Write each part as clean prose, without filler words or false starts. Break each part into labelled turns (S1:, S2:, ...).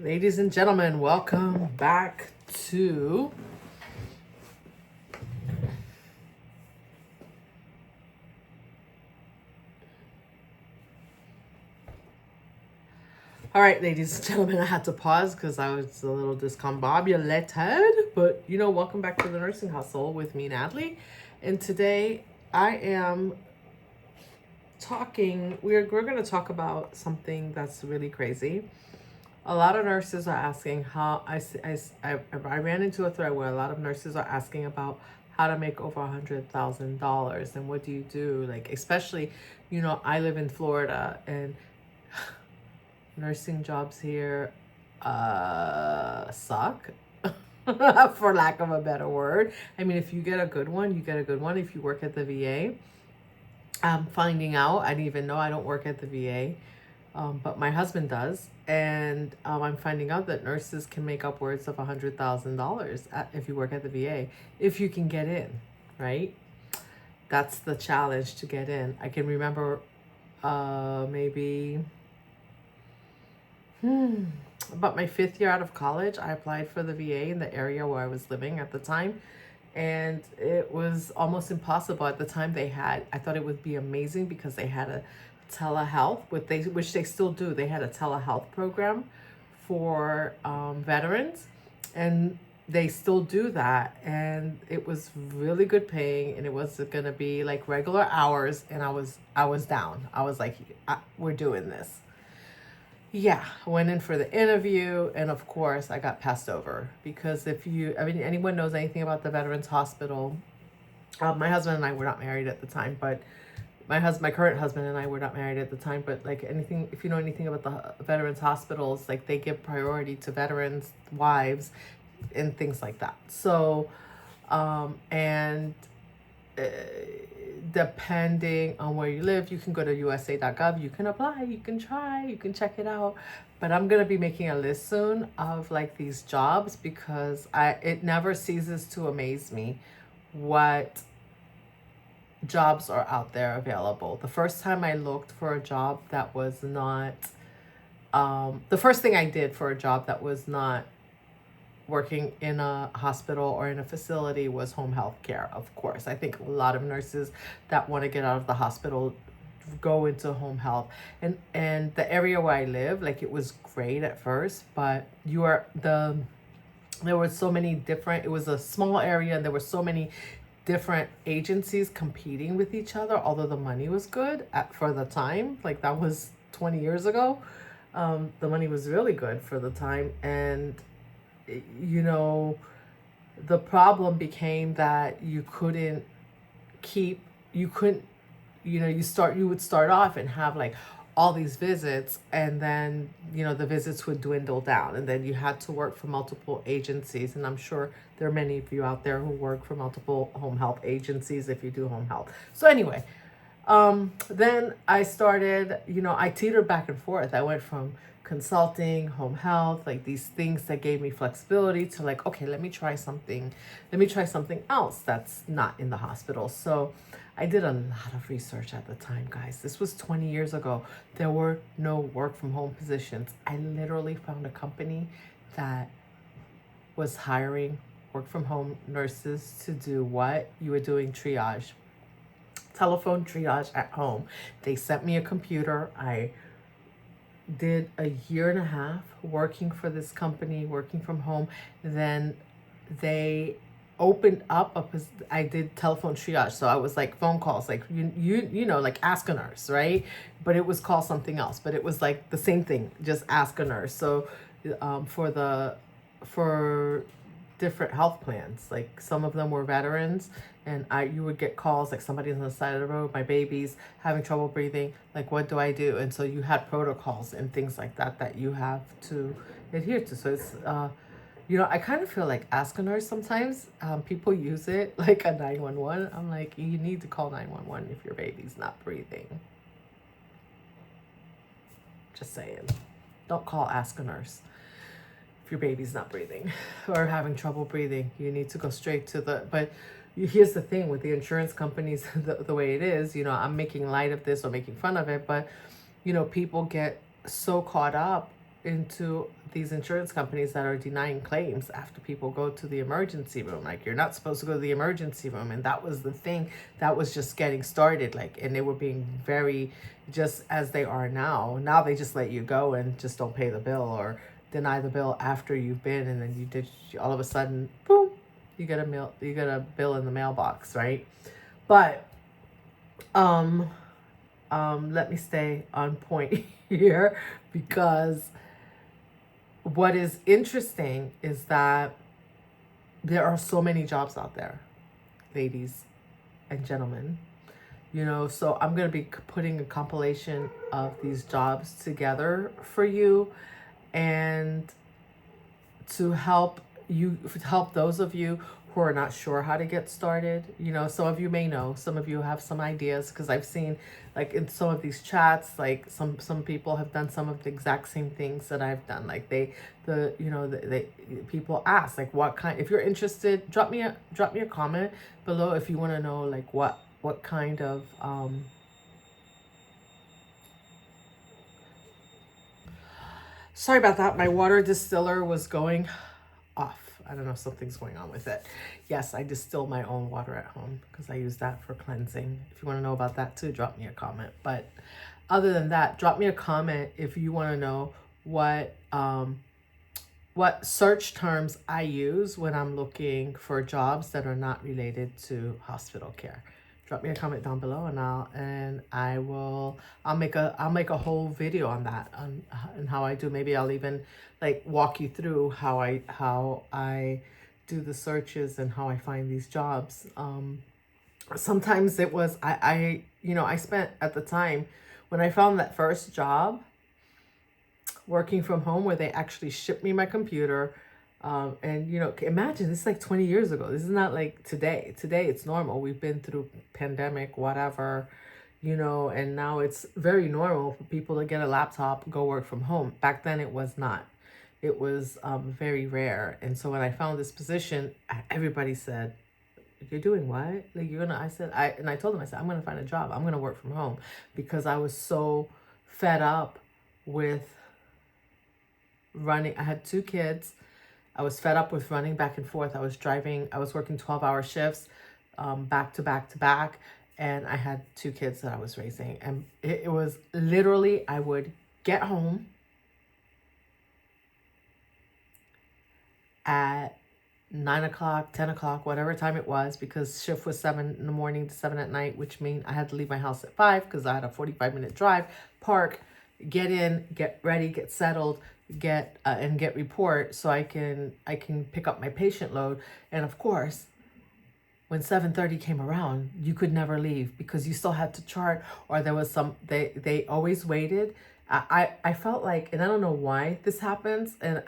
S1: Ladies and gentlemen, welcome back to all right, ladies and gentlemen, I had to pause because I was a little discombobulated, but welcome back to the Nursing Hustle with me, Natalie. And today I am we're going to talk about something that's really crazy. A lot of nurses are asking how I ran into a thread where a lot of nurses are asking about how to make over $100,000 and what do you do, like, especially I live in Florida and nursing jobs here suck. For lack of a better word. I mean, if you get a good one, you get a good one. If you work at the VA, I'm finding out, I didn't even know, I don't work at the VA, but my husband does. And I'm finding out that nurses can make upwards of $100,000 if you work at the VA, if you can get in, right? That's the challenge, to get in. I can remember maybe about my 5th year out of college, I applied for the VA in the area where I was living at the time. And it was almost impossible at the time. I thought it would be amazing because they had a telehealth, which they still do. They had a telehealth program for veterans, and they still do that. And it was really good paying, and it was going to be like regular hours. And I was down. I was like, we're doing this. Yeah, I went in for the interview, and of course I got passed over because anyone knows anything about the Veterans Hospital, my husband and I were not married at the time, but my current husband and I were not married at the time, but like anything, if you know anything about the Veterans Hospitals, like they give priority to veterans' wives and things like that. So, and depending on where you live, you can go to usa.gov, you can apply, you can try, you can check it out. But I'm going to be making a list soon of like these jobs because it never ceases to amaze me what jobs are out there available. The first time I looked for a job that was not, the first thing I did for a job that was not working in a hospital or in a facility was home health care. Of course, I think a lot of nurses that want to get out of the hospital go into home health, and the area where I live, like, it was great at first, but there were so many different, it was a small area and there were so many different agencies competing with each other, although the money was good for the time. Like, that was 20 years ago. The money was really good for the time. And the problem became that you would start off and have like all these visits, and then the visits would dwindle down, and then you had to work for multiple agencies. And I'm sure there are many of you out there who work for multiple home health agencies if you do home health. So anyway, then I started, I teetered back and forth. I went from consulting, home health, like these things that gave me flexibility, to like, okay, let me try something else that's not in the hospital. So I did a lot of research at the time, guys. This was 20 years ago. There were no work from home positions. I literally found a company that was hiring work from home nurses to do what you were doing: triage, telephone triage at home. They sent me a computer. I did a year and a half working for this company, working from home. Then they opened up I did telephone triage. So I was like phone calls, like like Ask a Nurse, right? But it was called something else, but it was like the same thing, just Ask a Nurse. So for different health plans, like some of them were veterans, and you would get calls like, somebody's on the side of the road, my baby's having trouble breathing, like, what do I do? And so you had protocols and things like that you have to adhere to. So it's I kind of feel like Ask a Nurse sometimes. People use it like a 911. I'm like, you need to call 911 if your baby's not breathing. Just saying. Don't call Ask a Nurse if your baby's not breathing or having trouble breathing. You need to go straight to but here's the thing with the insurance companies, the way it is, I'm making light of this or making fun of it, but people get so caught up into these insurance companies that are denying claims after people go to the emergency room. Like, you're not supposed to go to the emergency room. And that was the thing that was just getting started. Like, and they were being very, just as they are now. Now they just let you go and just don't pay the bill or deny the bill after you've been. And then all of a sudden, boom, you get a bill in the mailbox, right? But, let me stay on point here, because what is interesting is that there are so many jobs out there, ladies and gentlemen. So I'm going to be putting a compilation of these jobs together for you, and to help those of you who are not sure how to get started. Some of you may know, some of you have some ideas, because I've seen, like, in some of these chats, like some people have done some of the exact same things that I've done. Like, people ask, like, what kind, if you're interested, drop me a comment below if you want to know, like, what kind of sorry about that, my water distiller was going off. I don't know, something's going on with it. Yes, I distill my own water at home because I use that for cleansing. If you want to know about that too, drop me a comment. But other than that, drop me a comment if you want to know what search terms I use when I'm looking for jobs that are not related to hospital care. Drop me a comment down below, and I'll make a whole video on that, and how I do. Maybe I'll even, like, walk you through how I do the searches and how I find these jobs. Sometimes it was I spent, at the time when I found that first job working from home, where they actually shipped me my computer. And imagine, this is like 20 years ago. This is not like today. Today it's normal. We've been through pandemic, whatever, and now it's very normal for people to get a laptop, go work from home. Back then it was not. It was very rare. And so when I found this position, everybody said, "You're doing what? Like, you're gonna?" I told them, I said, "I'm gonna find a job. I'm gonna work from home," because I was so fed up with running. I had 2 kids. I was fed up with running back and forth. I was working 12-hour shifts, back to back to back. And I had 2 kids that I was raising. And it was literally, I would get home at 9 o'clock, 10 o'clock, whatever time it was, because shift was 7 in the morning to 7 at night, which means I had to leave my house at 5 because I had a 45-minute drive, park, get in, get ready, get settled, get report, so I can pick up my patient load. And of course, when 7:30 came around, you could never leave because you still had to chart, or there was some, they always waited. I felt like, and I don't know why this happens, and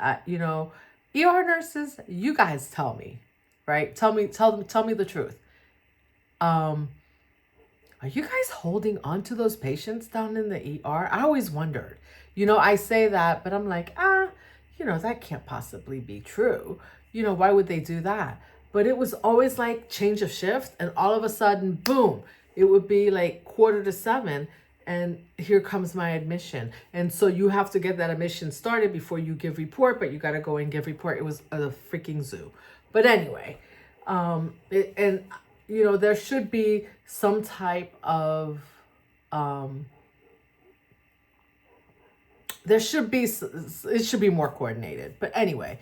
S1: ER nurses, you guys tell me, right? Tell me the truth. Are you guys holding on to those patients down in the ER? I always wondered. I say that, but I'm like, that can't possibly be true. Why would they do that? But it was always like change of shift, and all of a sudden, boom, it would be like 6:45, and here comes my admission. And so you have to get that admission started before you give report, but you got to go and give report. It was a freaking zoo. But anyway, there should be some type of, it should be more coordinated. But anyway,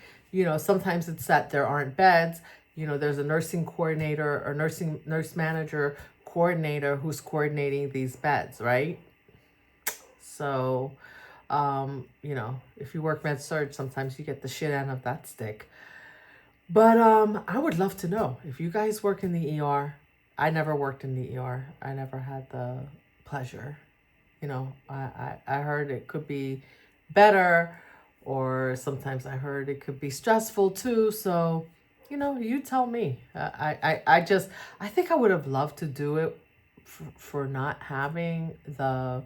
S1: sometimes it's that there aren't beds. There's a nursing coordinator or nurse manager coordinator who's coordinating these beds, right? So, if you work med surg, sometimes you get the shit end of that stick. But I would love to know if you guys work in the ER. I never worked in the ER. I never had the pleasure. I heard it could be better, or sometimes I heard it could be stressful too. So, you tell me. I think I would have loved to do it for not having the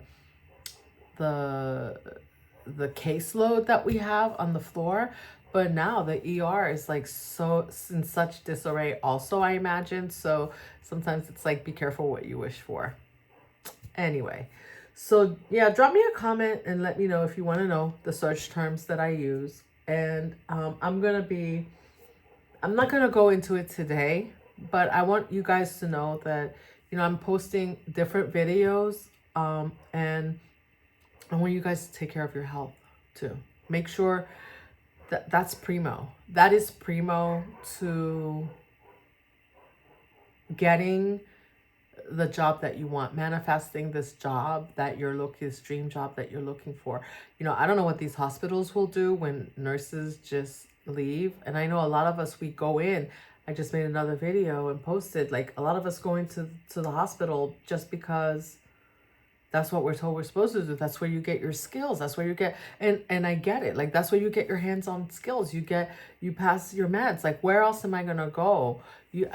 S1: caseload that we have on the floor. But now the ER is like so in such disarray also, I imagine. So sometimes it's like, be careful what you wish for. Anyway, So yeah, drop me a comment and let me know if you want to know the search terms that I use. And I'm not gonna go into it today, but I want you guys to know that, I'm posting different videos, and I want you guys to take care of your health too. Make sure that that's primo. That is primo to getting the job that you want, manifesting this job that you're looking, this dream job that you're looking for. I don't know what these hospitals will do when nurses just leave. And I know a lot of us, we go in. I just made another video and posted, like, a lot of us going to the hospital just because that's what we're told we're supposed to do. That's where you get your skills. That's where you get, and I get it. Like, that's where you get your hands-on skills. You pass your meds. Like, where else am I gonna go? You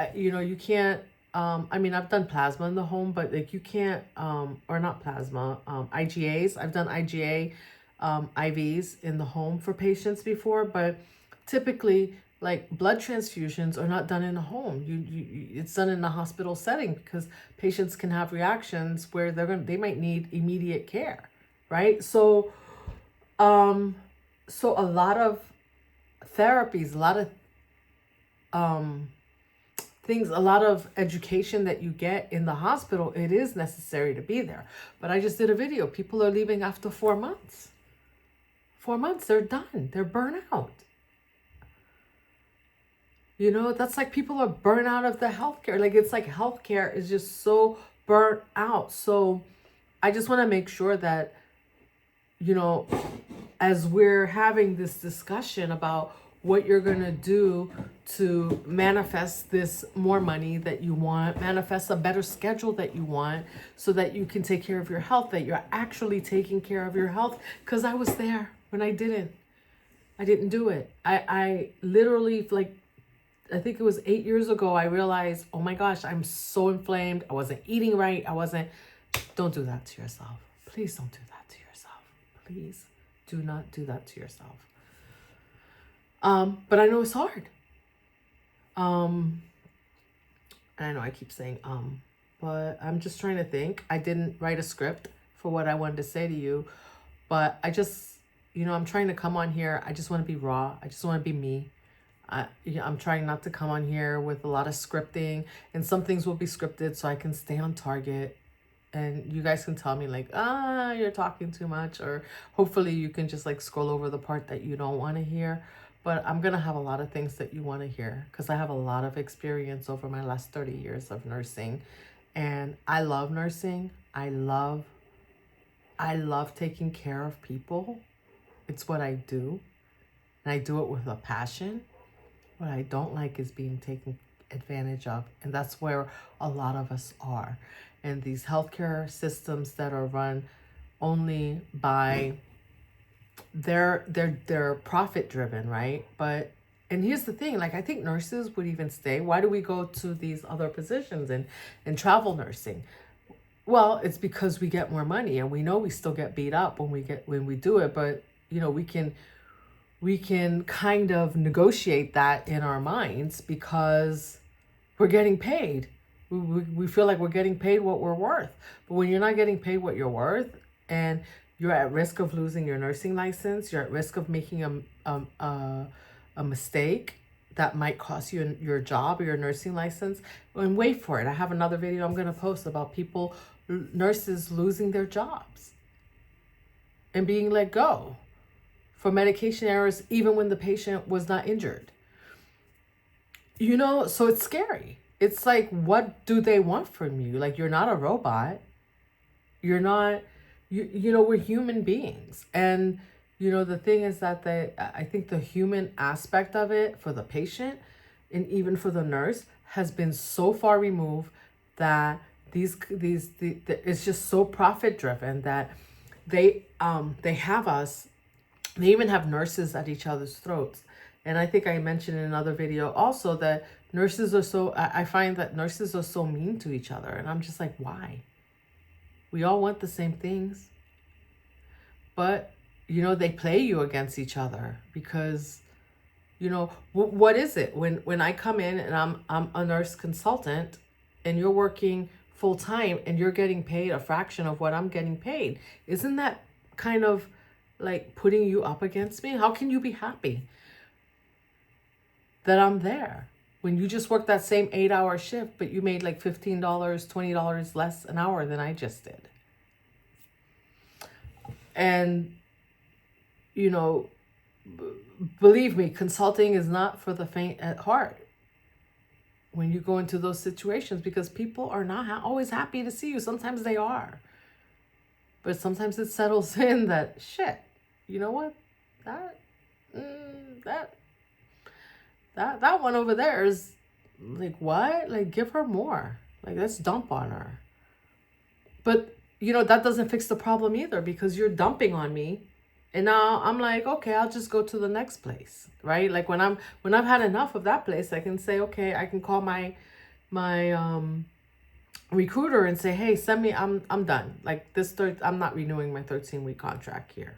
S1: can't. I mean, I've done plasma in the home, but like you can't, or not plasma, IGAs. I've done IGA, IVs in the home for patients before, but typically, like, blood transfusions are not done in a home. It's done in a hospital setting because patients can have reactions where they might need immediate care, right? So, so a lot of therapies, a lot of things, a lot of education that you get in the hospital, it is necessary to be there. But I just did a video. People are leaving after 4 months. 4 months, they're done. They're burnt out. That's like people are burnt out of the healthcare. Like, it's like healthcare is just so burnt out. So I just want to make sure that, as we're having this discussion about what you're going to do to manifest this more money that you want, manifest a better schedule that you want, so that you can take care of your health, that you're actually taking care of your health. Because I was there when I didn't do it. I literally, like, I think it was 8 years ago, I realized, oh my gosh, I'm so inflamed. I wasn't eating right. Don't do that to yourself. Please don't do that to yourself. Please do not do that to yourself. But I know it's hard. And I know I keep saying, but I'm just trying to think. I didn't write a script for what I wanted to say to you, but I just, I'm trying to come on here. I just want to be raw. I just want to be me. I'm trying not to come on here with a lot of scripting, and some things will be scripted so I can stay on target. And you guys can tell me, like, you're talking too much, or hopefully you can just like scroll over the part that you don't want to hear. But I'm going to have a lot of things that you want to hear because I have a lot of experience over my last 30 years of nursing. And I love nursing. I love taking care of people. It's what I do. And I do it with a passion. What I don't like is being taken advantage of. And that's where a lot of us are. And these healthcare systems that are run only by, they're profit driven, right? And here's the thing, like, I think nurses would even stay. Why do we go to these other positions in travel nursing? Well, it's because we get more money, and we know we still get beat up when we do it, but we can kind of negotiate that in our minds because we're getting paid. We feel like we're getting paid what we're worth. But when you're not getting paid what you're worth, and you're at risk of losing your nursing license, you're at risk of making a mistake that might cost you your job or your nursing license. And wait for it. I have another video I'm going to post about nurses losing their jobs and being let go for medication errors, even when the patient was not injured. So it's scary. It's like, what do they want from you? Like, you're not a robot. You're not, we're human beings. And, the thing is that I think the human aspect of it for the patient and even for the nurse has been so far removed that it's just so profit driven that they have us. They even have nurses at each other's throats. And I think I mentioned in another video also that I find that nurses are so mean to each other. And I'm just like, why? We all want the same things. But, they play you against each other because, what is it? When I come in and I'm a nurse consultant and you're working full time and you're getting paid a fraction of what I'm getting paid. Isn't that kind of like putting you up against me? How can you be happy that I'm there when you just worked that same 8-hour shift, but you made like $15, $20 less an hour than I just did? And, you know, believe me, consulting is not for the faint at heart when you go into those situations, because people are not always happy to see you. Sometimes they are. But sometimes it settles in that, shit, you know what? That one over there is like, what? Like, give her more. Like, let's dump on her. But, you know, that doesn't fix the problem either, because you're dumping on me. And now I'm like, okay, I'll just go to the next place, right? Like when I've had enough of that place, I can say, okay, I can call my recruiter and say, hey, send me, I'm done. Like I'm not renewing my 13-week contract here.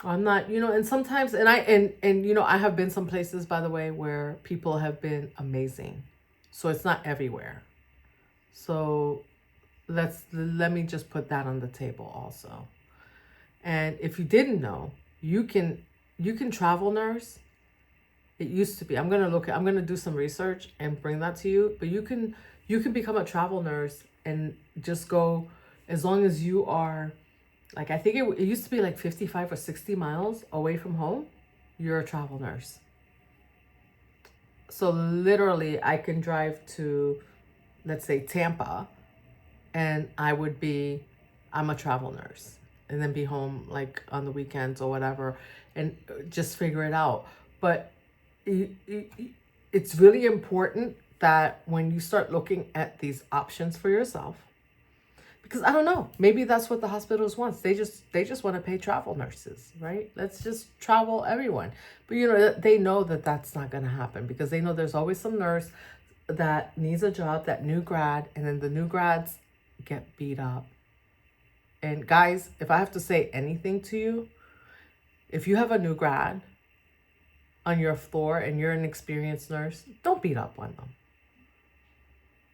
S1: I'm not, you know, and sometimes, and you know, I have been some places, by the way, where people have been amazing. So it's not everywhere. So let me just put that on the table also. And if you didn't know, you can travel nurse. It used to be. I'm gonna do some research and bring that to you. But you can become a travel nurse and just go, as long as you are, like, I think it used to be like 55 or 60 miles away from home, you're a travel nurse. So literally I can drive to, let's say, Tampa, and I'm a travel nurse, and then be home like on the weekends or whatever, and just figure it out. But it's really important that when you start looking at these options for yourself, because I don't know, maybe that's what the hospitals want. They just want to pay travel nurses, right? Let's just travel everyone. But you know, they know that that's not going to happen, because they know there's always some nurse that needs a job, that new grad, and then the new grads get beat up. And guys, if I have to say anything to you, if you have a new grad on your floor and you're an experienced nurse, don't beat up on them.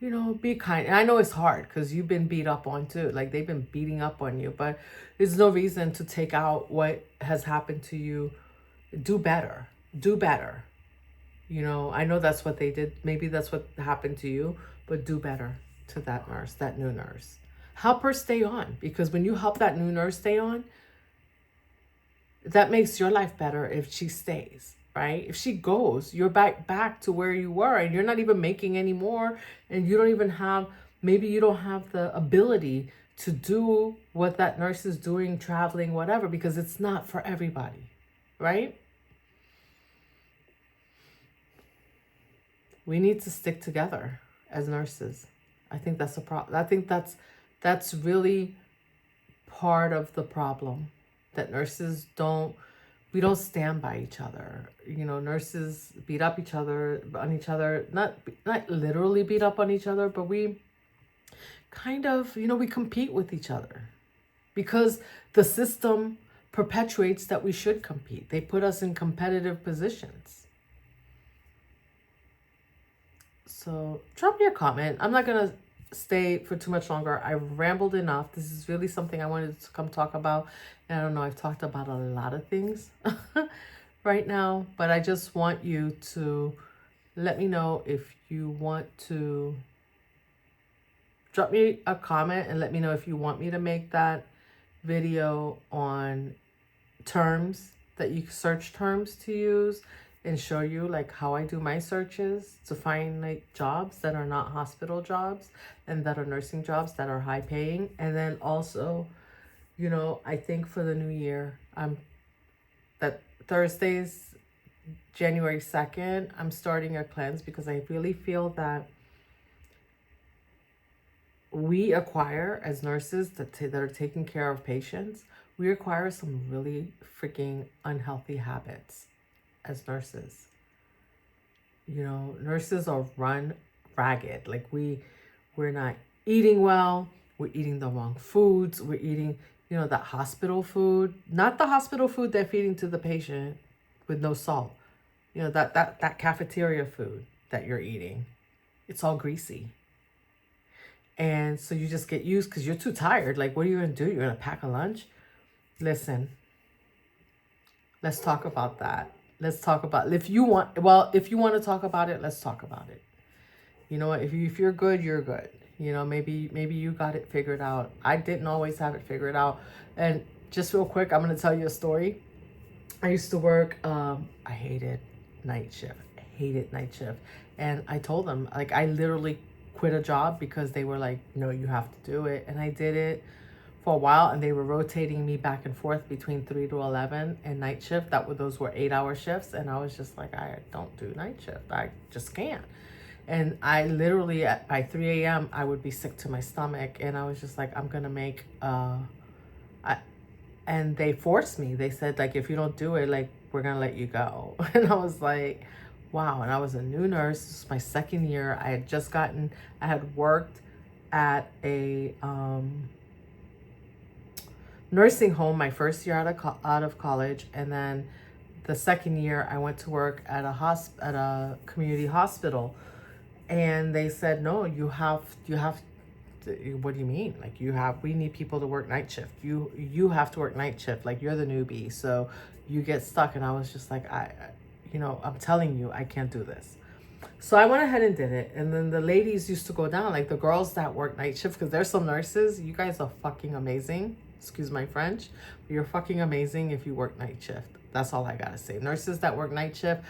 S1: You know, be kind. And I know it's hard because you've been beat up on too. Like, they've been beating up on you, but there's no reason to take out what has happened to you. Do better. Do better. You know, I know that's what they did. Maybe that's what happened to you, but do better to that nurse, that new nurse. Help her stay on, because when you help that new nurse stay on, that makes your life better if she stays, right? If she goes, you're back to where you were, and you're not even making any more, and you don't even have, maybe you don't have the ability to do what that nurse is doing, traveling, whatever, because it's not for everybody, right? We need to stick together as nurses. I think that's a problem. I think that's really part of the problem, that nurses we don't stand by each other. You know, nurses beat up on each other, not literally beat up on each other, but we kind of, you know, we compete with each other, because the system perpetuates that we should compete. They put us in competitive positions. So drop me a comment. I'm not going to stay for too much longer. I rambled enough. This is really something I wanted to come talk about. And I don't know, I've talked about a lot of things right now, but I just want you to let me know if you want to drop me a comment, and let me know if you want me to make that video on terms, that you search terms to use, and show you like how I do my searches to find like jobs that are not hospital jobs and that are nursing jobs that are high paying. And then also, you know, I think for the new year, that Thursdays, January 2nd, I'm starting a cleanse, because I really feel that we acquire, as nurses that are taking care of patients, we acquire some really freaking unhealthy habits as nurses. You know, nurses are run ragged. Like, we're not eating well. We're eating the wrong foods. We're eating, you know, that hospital food, not the hospital food they're feeding to the patient with no salt. You know, that cafeteria food that you're eating, it's all greasy. And so you just get used because you're too tired. Like, what are you going to do? You're going to pack a lunch? Listen, let's talk about that. Let's talk about, if you want, well, if you want to talk about it, let's talk about it. You know what? If you're good, you're good. You know, maybe you got it figured out. I didn't always have it figured out. And just real quick, I'm going to tell you a story. I used to work, I hated night shift. I hated night shift. And I told them, like, I literally quit a job because they were like, no, you have to do it. And I did it for a while, and they were rotating me back and forth between 3 to 11 and night shift. Those were 8-hour shifts. And I was just like, I don't do night shift. I just can't. And I literally, by 3 a.m., I would be sick to my stomach. And I was just like, I'm going to make, and they forced me. They said, like, if you don't do it, like, we're going to let you go. And I was like, wow. And I was a new nurse. This was my second year. I had worked at a nursing home my first year out of college. And then the second year, I went to work at a community hospital. And they said, no, you have what do you mean? Like, we need people to work night shift. You have to work night shift. Like, you're the newbie, so you get stuck. And I was just like, I'm telling you, I can't do this. So I went ahead and did it. And then the ladies used to go down, like the girls that work night shift, because there's some nurses, you guys are fucking amazing. Excuse my French, but you're fucking amazing if you work night shift. That's all I gotta say. Nurses that work night shift,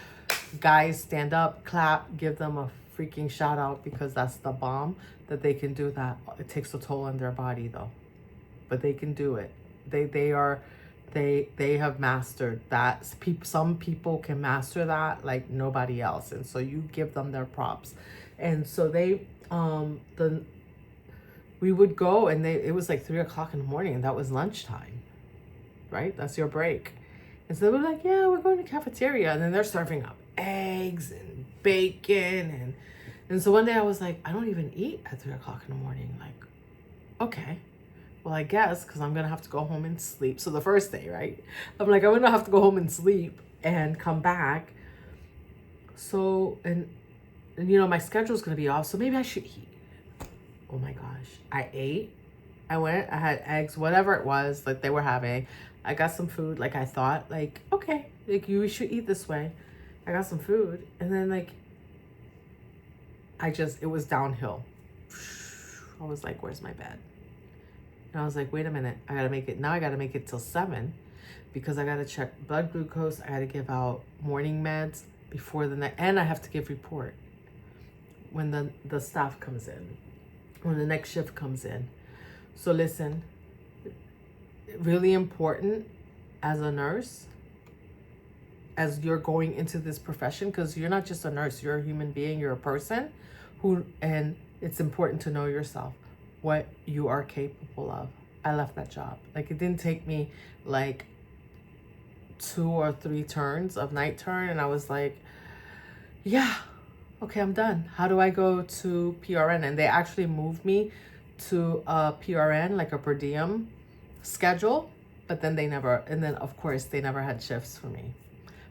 S1: guys, stand up, clap, give them a freaking shout out, because that's the bomb that they can do that. It takes a toll on their body though, but they can do it. They have mastered that. Some people can master that like nobody else, and so you give them their props. And so we would go, and it was like 3 o'clock in the morning, and that was lunchtime, right? That's your break. And so they were like, yeah, we're going to cafeteria. And then they're serving up eggs and bacon. And so one day I was like, I don't even eat at 3 o'clock in the morning. Like, okay, well, I guess, because I'm going to have to go home and sleep. So the first day, right? I'm like, I'm going to have to go home and sleep and come back. So, and my schedule's going to be off. So maybe I should eat. Oh my gosh. I ate. I had eggs, whatever it was, like they were having. I got some food, like I thought, like, okay, like you should eat this way. I got some food, and then like, it was downhill. I was like, where's my bed? And I was like, wait a minute, I gotta make it till 7, because I gotta check blood glucose, I gotta give out morning meds before the night, and I have to give report when the staff comes in, when the next shift comes in. So listen, really important as a nurse, as you're going into this profession, because you're not just a nurse, you're a human being, you're a person and it's important to know yourself, what you are capable of. I left that job. Like, it didn't take me like 2 or 3 turns of night turn, and I was like, yeah, okay, I'm done. How do I go to PRN? And they actually moved me to a PRN, like a per diem schedule, but then of course they never had shifts for me.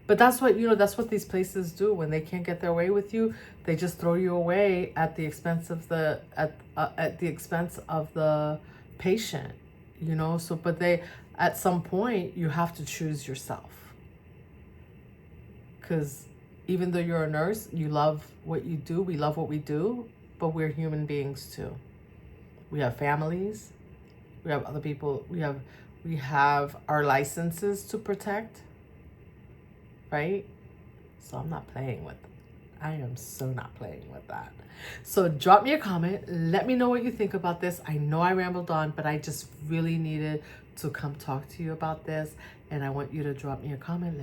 S1: But that's what these places do. When they can't get their way with you, they just throw you away at the expense of the patient, so, but at some point you have to choose yourself, because even though you're a nurse, you love what you do, we love what we do, but we're human beings too. We have families, we have other people, we have our licenses to protect, right? So I am so not playing with that. So drop me a comment, let me know what you think about this. I know I rambled on, but I just really needed to come talk to you about this, and I want you to drop me a comment.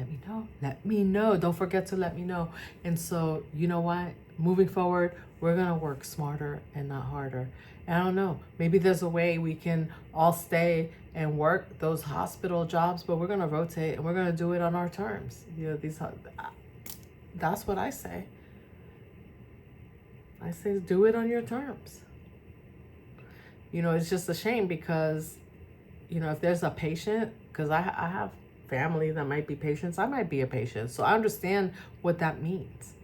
S1: Let me know. Don't forget to let me know. And so, you know what, moving forward, we're gonna work smarter and not harder. And I don't know, maybe there's a way we can all stay and work those hospital jobs, but we're gonna rotate and we're gonna do it on our terms. That's what I say. I say do it on your terms. It's just a shame because, if there's a patient, because I have family that might be patients, I might be a patient. So I understand what that means,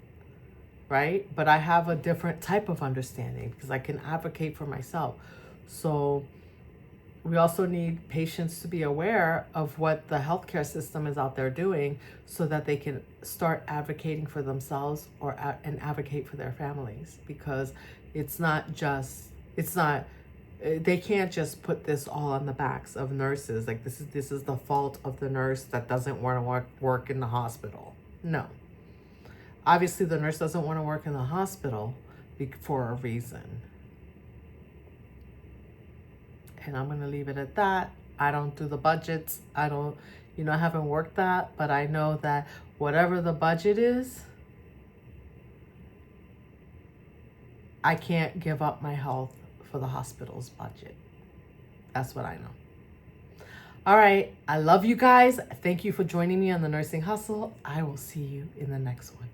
S1: right? But I have a different type of understanding because I can advocate for myself. So we also need patients to be aware of what the healthcare system is out there doing so that they can start advocating for themselves and advocate for their families, because it's not just, it's not, they can't just put this all on the backs of nurses. Like this is the fault of the nurse that doesn't want to work in the hospital. No. Obviously the nurse doesn't want to work in the hospital for a reason. And I'm going to leave it at that. I don't do the budgets. I don't, I haven't worked that, but I know that whatever the budget is, I can't give up my health for the hospital's budget. That's what I know. All right. I love you guys. Thank you for joining me on the Nursing Hustle. I will see you in the next one.